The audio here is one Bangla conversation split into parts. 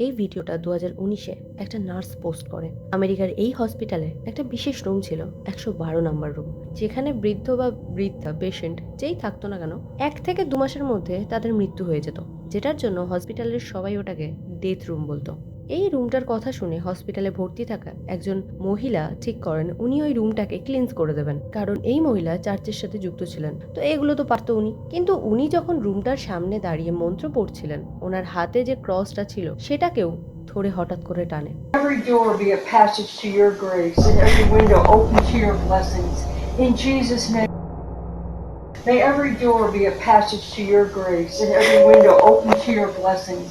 এই ভিডিওটা 2019-এ একটা নার্স পোস্ট করে। আমেরিকার এই হসপিটালে একটা বিশেষ রুম ছিল, 112 নাম্বার রুম, যেখানে বৃদ্ধ বা বৃদ্ধা পেশেন্ট যেই থাকতো না কেন 1 থেকে 2 মাসের মধ্যে তাদের মৃত্যু হয়ে যেত, যেটার জন্য হসপিটালের সবাই ওটাকে ডেথ রুম বলতো। এই রুমটার কথা শুনে হসপিটালে ভর্তি থাকা একজন মহিলা ঠিক করেন উনি ওই রুমটাকে ক্লিনস করে দেবেন, কারণ এই মহিলা চার্চের সাথে যুক্ত ছিলেন, তো এগুলো তো পারতো উনি। কিন্তু উনি যখন রুমটার সামনে দাঁড়িয়ে মন্ত্র পড়ছিলেন, ওনার হাতে যে ক্রসটা ছিল সেটাকেও ধরে হঠাৎ করে টানে। Every door be a passage to your grace, and every window open to your blessings. In Jesus' name. May every door be a passage to your grace, and every window open to your blessings.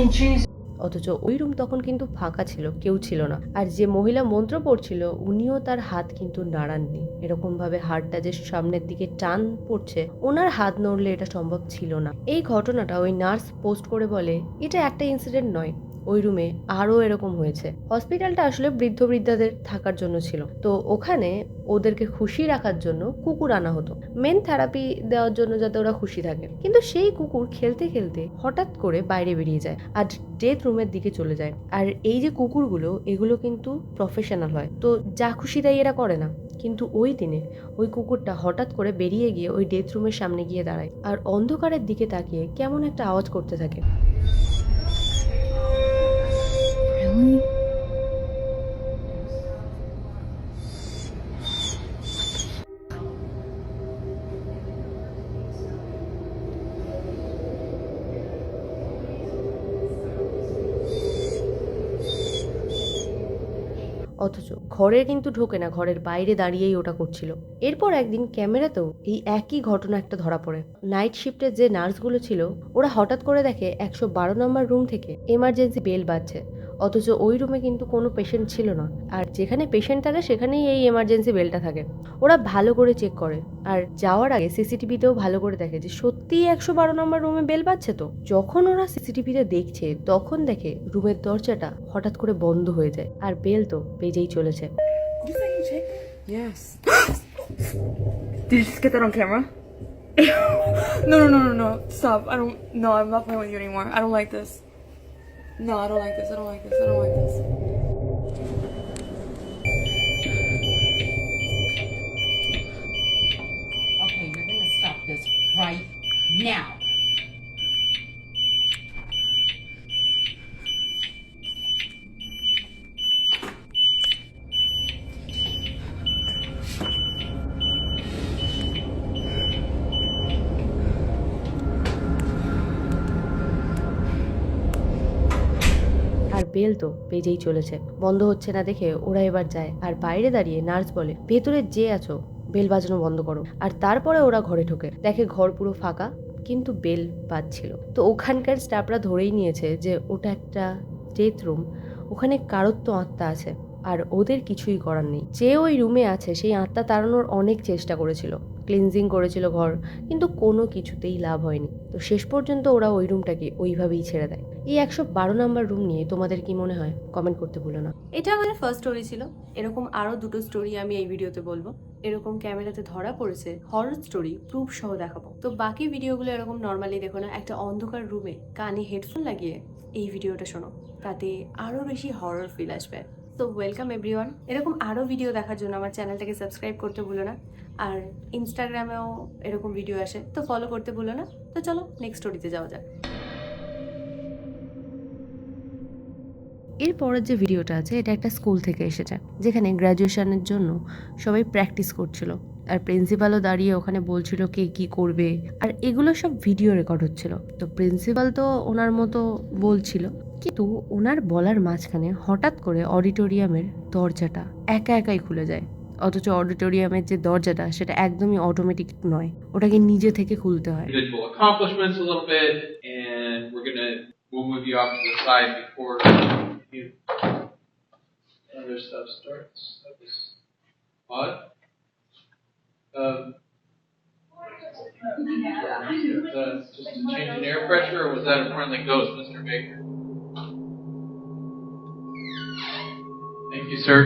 In Jesus' অথচ ওই রুম তখন কিন্তু ফাঁকা ছিল, কেউ ছিল না। আর যে মহিলা মন্ত্র পড়ছিল উনিও তার হাত কিন্তু নাড়াননি। এরকম ভাবে হাতটা যে সামনের দিকে টান পড়ছে, ওনার হাত নড়লে এটা সম্ভব ছিল না। এই ঘটনাটা ওই নার্স পোস্ট করে বলে এটা একটা ইনসিডেন্ট নয়, ওই রুমে আরো এরকম হয়েছে। হসপিটালটা আসলে বৃদ্ধ বৃদ্ধাদের থাকার জন্য ছিল, তো ওখানে ওদেরকে খুশি রাখার জন্য কুকুর আনা হতো, মেন থেরাপি দেওয়ার জন্য যাতে ওরা খুশি থাকে। কিন্তু সেই কুকুর খেলতে খেলতে হঠাৎ করে বাইরে বেরিয়ে যায় আর ডেথ রুমের দিকে চলে যায়। আর এই যে কুকুরগুলো, এগুলো কিন্তু প্রফেশনাল হয়, তো যা খুশি তাই এরা করে না। কিন্তু ওই দিনে ওই কুকুরটা হঠাৎ করে বেরিয়ে গিয়ে ওই ডেথ রুমের সামনে গিয়ে দাঁড়ায় আর অন্ধকারের দিকে তাকিয়ে কেমন একটা আওয়াজ করতে থাকে। অথচ ঘরে কিন্তু ঢোকে না, ঘরের বাইরে দাঁড়িয়েই ওটা করছিল। এরপর একদিন ক্যামেরাতেও এই একই ঘটনা একটা ধরা পড়ে। নাইট শিফটের যে নার্সগুলো ছিল ওরা হঠাৎ করে দেখে 112 নম্বর রুম থেকে এমার্জেন্সি বেল বাজছে, অথচ ওই রুমে কিন্তু কোনো পেশেন্ট ছিল না। আর যেখানে পেশেন্ট থাকে সেখানেই এই এমার্জেন্সি বেলটা থাকে। ওরা ভালো করে চেক করে আর যাওয়ার আগে সিসিটিভিতেও ভালো করে দেখে যে সত্যিই 112 নম্বর রুমে বেল বাজছে। তো যখন ওরা সিসিটিভিতে দেখছে তখন দেখে রুমের দরজাটা হঠাৎ করে বন্ধ হয়ে যায় আর বেল তো বেজেই চলেছে। Yes. Did you just get that on camera? No. Stop. I don't. No, I'm not playing with you anymore. I don't like this. No, I don't like this. I don't like this. I don't like this. Okay, you're gonna stop this right now. আর বেল তো বেজেই চলেছে, বন্ধ হচ্ছে না দেখে ওরা এবার যায় আর বাইরে দাঁড়িয়ে নার্স বলে ভেতরে যে আছো বেল বাজানো বন্ধ করো। আর তারপরে ওরা ঘরে ঢোকে, দেখে ঘর পুরো ফাঁকা, কিন্তু বেল বাজছিল। তো ওখানকার স্টাফরা ধরেই নিয়েছে যে ওটা একটা ডেথ রুম, ওখানে কারোর তো আত্মা আছে আর ওদের কিছুই করার নেই। যে ওই রুমে আছে সেই আত্মা তাড়ানোর অনেক চেষ্টা করেছিল, ক্লিনজিং করেছিল ঘর, কিন্তু কোনো কিছুতেই লাভ হয়নি। তো শেষ পর্যন্ত ওরা ওই রুমটাকে ওইভাবেই ছেড়ে দেয়। এই 112 নাম্বার রুম নিয়ে তোমাদের কি মনে হয় কমেন্ট করতে ভুলো না। এটা আমাদের ফার্স্ট স্টোরি ছিল। এরকম আরো দুটো স্টোরি আমি এই ভিডিওতে বলবো। এরকম ক্যামেরাতে ধরা পড়েছে হরর স্টোরি প্রুফ সহ দেখাবো। তো বাকি ভিডিওগুলো এরকম নর্মালি দেখো না, একটা অন্ধকার রুমে কানে হেডফোন লাগিয়ে এই ভিডিওটা শোনো, তাতে আরো বেশি হরর ফিল আসবে। তো ওয়েলকাম এভরিওয়ান। এরকম আরো ভিডিও দেখার জন্য আমার চ্যানেলটাকে সাবস্ক্রাইব করতে ভুলো না। আর ইনস্টাগ্রামেও এরকম ভিডিও আসে, তো ফলো করতে ভুলো না। তো চলো নেক্সট স্টোরিতে যাওয়া যাক। এরপরের যে ভিডিওটা আছে এটা একটা স্কুল থেকে এসেছে, যেখানে গ্র্যাজুয়েশনের জন্য সবাই প্র্যাকটিস করছিল আর প্রিন্সিপালও দাঁড়িয়ে ওখানে বলছিল কে কি করবে, আর এগুলো সব ভিডিও রেকর্ড হচ্ছিল। তো প্রিন্সিপাল তো ওনার মতো বলছিল, কিন্তু ওনার বলার মাঝখানে হঠাৎ করে অডিটোরিয়ামের দরজাটা একাই খুলে যায়। অথচ অডিটোরিয়ামের যে দরজাটা সেটা একদমই অটোমেটিক নয়, ওটাকে নিজে থেকে খুলতে হয়। Individual accomplishments a little bit, and we're gonna move you off to the side before you other stuff starts. That was odd. Just a change in air pressure, or was that a friendly ghost, Mr. Baker? Thank you, sir.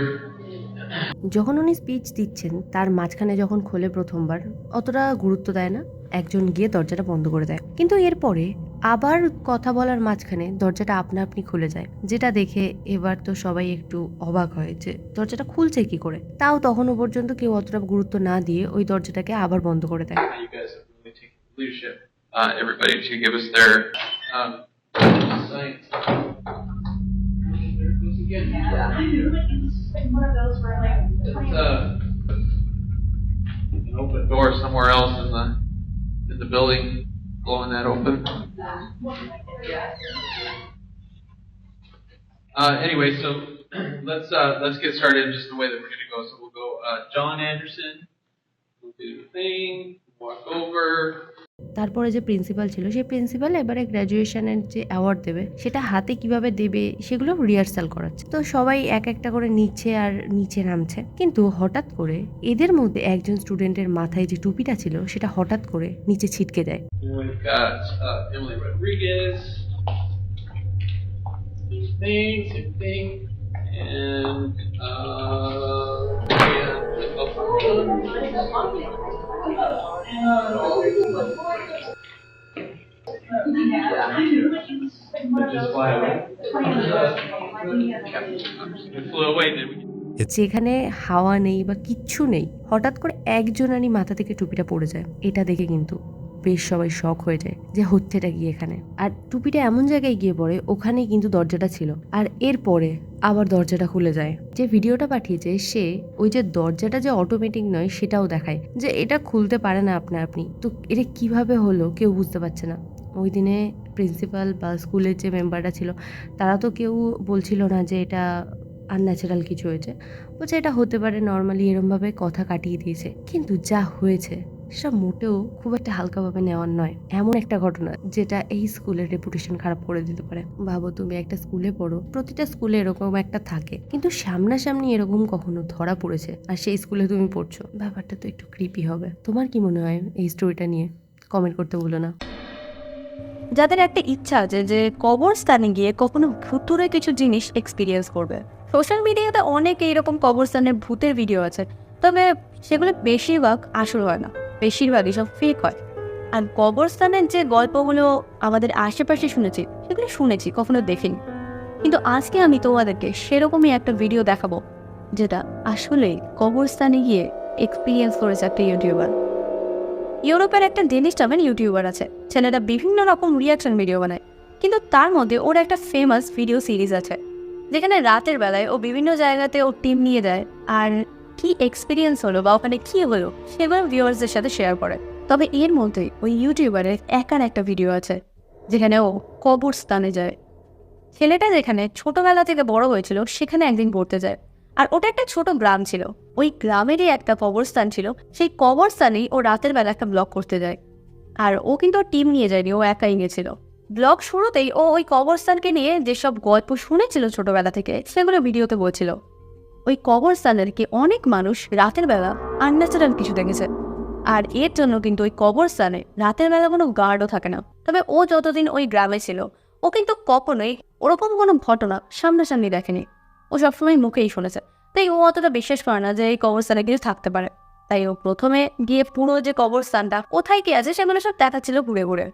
যখন উনি স্পিচ দিচ্ছেন তার মাঝখানে যখন খোলে প্রথমবার, অতটা গুরুত্ব দেয় না, একজন গিয়ে দরজাটা বন্ধ করে দেয়। কিন্তু এরপরে আবার কথা বলার মাঝখানে দরজাটা আপনা আপনি খুলে যায়, যেটা দেখে এবার তো সবাই একটু অবাক হয় যে দরজাটা খুলছে কি করে। তাও তখনও পর্যন্ত কেউ অতটা গুরুত্ব না দিয়ে ওই দরজাটাকে আবার বন্ধ করে দেয়। You guys have really taken leadership. Everybody to give us their science. There it goes again. One of those were like It's an open door somewhere else in the building, blowing that open. Anyway, so let's get started in just the way that we're gonna go. So we'll go John Anderson. We'll do the thing. Walk over. তারপরে যে প্রিন্সিপাল ছিল সেই প্রিন্সিপাল এবারে গ্র্যাজুয়েশনের যে অ্যাওয়ার্ড দেবে সেটা হাতে কিভাবে দেবে সেগুলো রিহার্সাল করাচ্ছে। তো সবাই এক একটা করে নিচ্ছে আর নিচে নামছে, কিন্তু হঠাৎ করে এদের মধ্যে একজন স্টুডেন্টের মাথায় যে টুপিটা ছিল সেটা হঠাৎ করে নিচে ছিটকে যায়। We've got Emily Rodriguez. Same thing, and just fly away. We flew away, did we? যেখানে হাওয়া নেই বা কিচ্ছু নেই, হঠাৎ করে একজনারই মাথা থেকে টুপিটা পড়ে যায়। এটা দেখে কিন্তু বেশ সবাই শক হয়ে যায় যে হচ্ছেটা কি এখানে। আর টুপিটা এমন জায়গায় গিয়ে পড়ে ওখানেই কিন্তু দরজাটা ছিল, আর এরপরে আবার দরজাটা খুলে যায়। যে ভিডিওটা পাঠিয়েছে সে ওই যে দরজাটা যে অটোমেটিক নয় সেটাও দেখায় যে এটা খুলতে পারে না আপনা আপনি। তো এটা কিভাবে হলো কেউ বুঝতে পারছে না। ওই দিনে প্রিন্সিপাল বা স্কুলের যে মেম্বাররা ছিল তারা তো কেউ বলছিল না যে এটা আনন্যাচারাল কিছু হয়েছে, বলছে এটা হতে পারে, নর্মালি এরমভাবে কথা কাটিয়ে দিয়েছে। কিন্তু যা হয়েছে সেটা মোটেও খুব একটা হালকাভাবে নেওয়ার নয়। এমন একটা ঘটনা যেটা এই স্কুলের রেপুটেশন খারাপ করে দিতে পারে। ভাবো তুমি একটা স্কুলে পড়ো, প্রতিটা স্কুলে এরকম একটা থাকে, কিন্তু সামনাসামনি এরকম কখনো ধরা পড়েছে আর সেই স্কুলে তুমি পড়ছো, ব্যাপারটা তো একটু ক্রিপি হবে। তোমার কি মনে হয় এই স্টোরিটা নিয়ে? কমেন্ট করতে ভুলো না। যাদের একটা ইচ্ছা আছে যে কবরস্থানে গিয়ে কখনো ভুতুরে কিছু জিনিস এক্সপিরিয়েন্স করবে। সোশ্যাল মিডিয়াতে অনেক এইরকম কবরস্থানের ভূতের ভিডিও আছে, তবে সেগুলো বেশিরভাগ আসল হয় না, বেশিরভাগই সব ফেক হয়। আর কবরস্থানের যে গল্পগুলো আমাদের আশেপাশে শুনেছি সেগুলো শুনেছি, কখনো দেখিনি। কিন্তু আজকে আমি তোমাদেরকে সেরকমই একটা ভিডিও দেখাবো যেটা আসলে কবরস্থানে গিয়ে এক্সপিরিয়েন্স করেছে একটা ইউটিউবার। ইউরোপের একটা ডেনিশ নামের ইউটিউবার আছে, ছেলেটা বিভিন্ন রকম রিয়াকশন ভিডিও বানায়, কিন্তু তার মধ্যে ওর একটা ফেমাস ভিডিও সিরিজ আছে যেখানে রাতের বেলায় ও বিভিন্ন জায়গাতে ও টিম নিয়ে যায় আর কি এক্সপিরিয়েন্স হলো বা ওখানে কি হলো সেগুলো ভিউয়ার্সদের সাথে শেয়ার করে। তবে এর মধ্যে ওই ইউটিউবারের একার একটা ভিডিও আছে যেখানে ও কবরস্থানে যায়। ছেলেটা যেখানে ছোটবেলা থেকে বড় হয়েছিল সেখানে একদিন পড়তে যায়, আর ওটা একটা ছোট গ্রাম ছিল। ওই গ্রামেরই একটা কবরস্থান ছিল, সেই কবরস্থানেই ও রাতের বেলা একটা ব্লগ করতে যায়। আর ও কিন্তু টিম নিয়ে যায়নি, ও একাই গেছিল। ব্লগ শুরুতেই ও ওই কবরস্থানকে নিয়ে যেসব গল্প শুনেছিল ছোটবেলা থেকে সেগুলো ভিডিওতে বলছিল। ওই কবরস্থানের কি অনেক মানুষ রাতের বেলা আনন্যাচারাল কিছু দেখেছে, আর এর জন্য কিন্তু ওই কবরস্থানে রাতের বেলা কোনো গার্ডও থাকে না। তবে ও যতদিন ওই গ্রামে ছিল ও কিন্তু কখনোই ওরকম কোনো ঘটনা সামনাসামনি দেখেনি, ও সবসময় মুখেই শুনেছে। তাই ও অতটা বিশ্বাস করে না যে এই কবরস্থানে কিছু থাকতে পারে। তাই ও প্রথমে গিয়ে পুরো যে কবরস্থানটা কোথায় কি আছে সেগুলো সব দেখাচ্ছিল ঘুরে ঘুরে।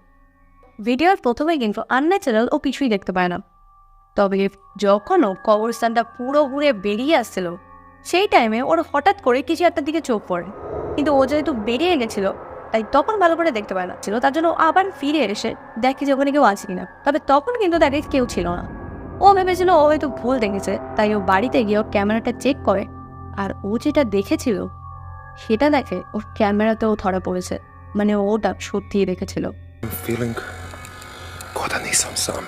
ভিডিওর প্রথমে কিন্তু আনন্যাচারাল ও কিছুই দেখতে পায় না, তবে যখন ও কবরস্থানটা পুরো ঘুরে বেরিয়ে আসছিল সেই টাইমে ওর হঠাৎ করে কিছু একটার দিকে চোখ পড়ে, কিন্তু ও যেহেতু বেরিয়ে গেছিল তাই তখন ভালো করে দেখতে পায় না ছিল। তার জন্য আবার ফিরে এসে দেখে যে ওখানে কেউ আছে কিনা, তবে তখন কিন্তু তাদের কেউ ছিল না। ও ভেবেছিল ও হয়তো ভুল দেখেছে, তাই ও বাড়িতে গিয়ে ওর ক্যামেরাটা চেক করে, আর ও যেটা দেখেছিল সেটা দেখে ওর ক্যামেরাতেও ধরা পড়েছে, মানে ওটা সত্যিই দেখেছিল। I'm feeling God, I need some sun.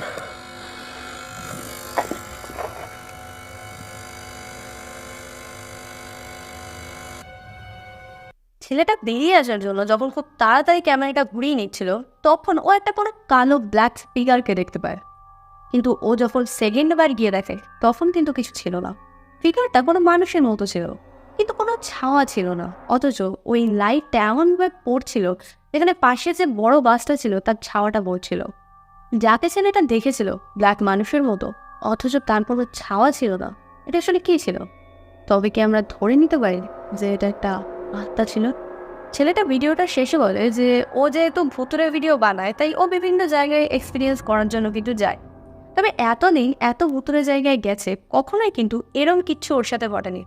ছেলেটা বেরিয়ে আসার জন্য যখন খুব তাড়াতাড়ি ক্যামেরাটা ঘুরিয়ে নিচ্ছিল তখন ও একটা কোনো কালো ব্ল্যাক ফিগারকে দেখতে পায়, কিন্তু ও যখন সেকেন্ড বার গিয়ে দেখে তখন কিন্তু কিছু ছিল না। ফিগারটা কোনো মানুষের মতো ছিল, কিন্তু কোনো ছাওয়া ছিল না। অথচ ওই লাইটটা এমনভাবে পড়ছিল যেখানে পাশে যে বড় বাসটা ছিল তার ছাওয়াটা পড়ছিল। যাকে ছেলেটা দেখেছিল ব্ল্যাক মানুষের মতো, অথচ তার কোনো ছাওয়া ছিল না, এটা আসলে কী ছিল? তবে কি আমরা ধরে নিতে পারি যে এটা একটা আত্মা ছিল? ছেলেটা ভিডিওটা শেষে বলে যে ও যেহেতু ভুতুরে ভিডিও বানায় তাই ও বিভিন্ন জায়গায় এক্সপিরিয়েন্স করার জন্য কিন্তু যায়। তবে এতদিন এত ভুতুরে জায়গায় গেছে, কখনোই কিন্তু এরম কিচ্ছু ওর সাথে ঘটেনি।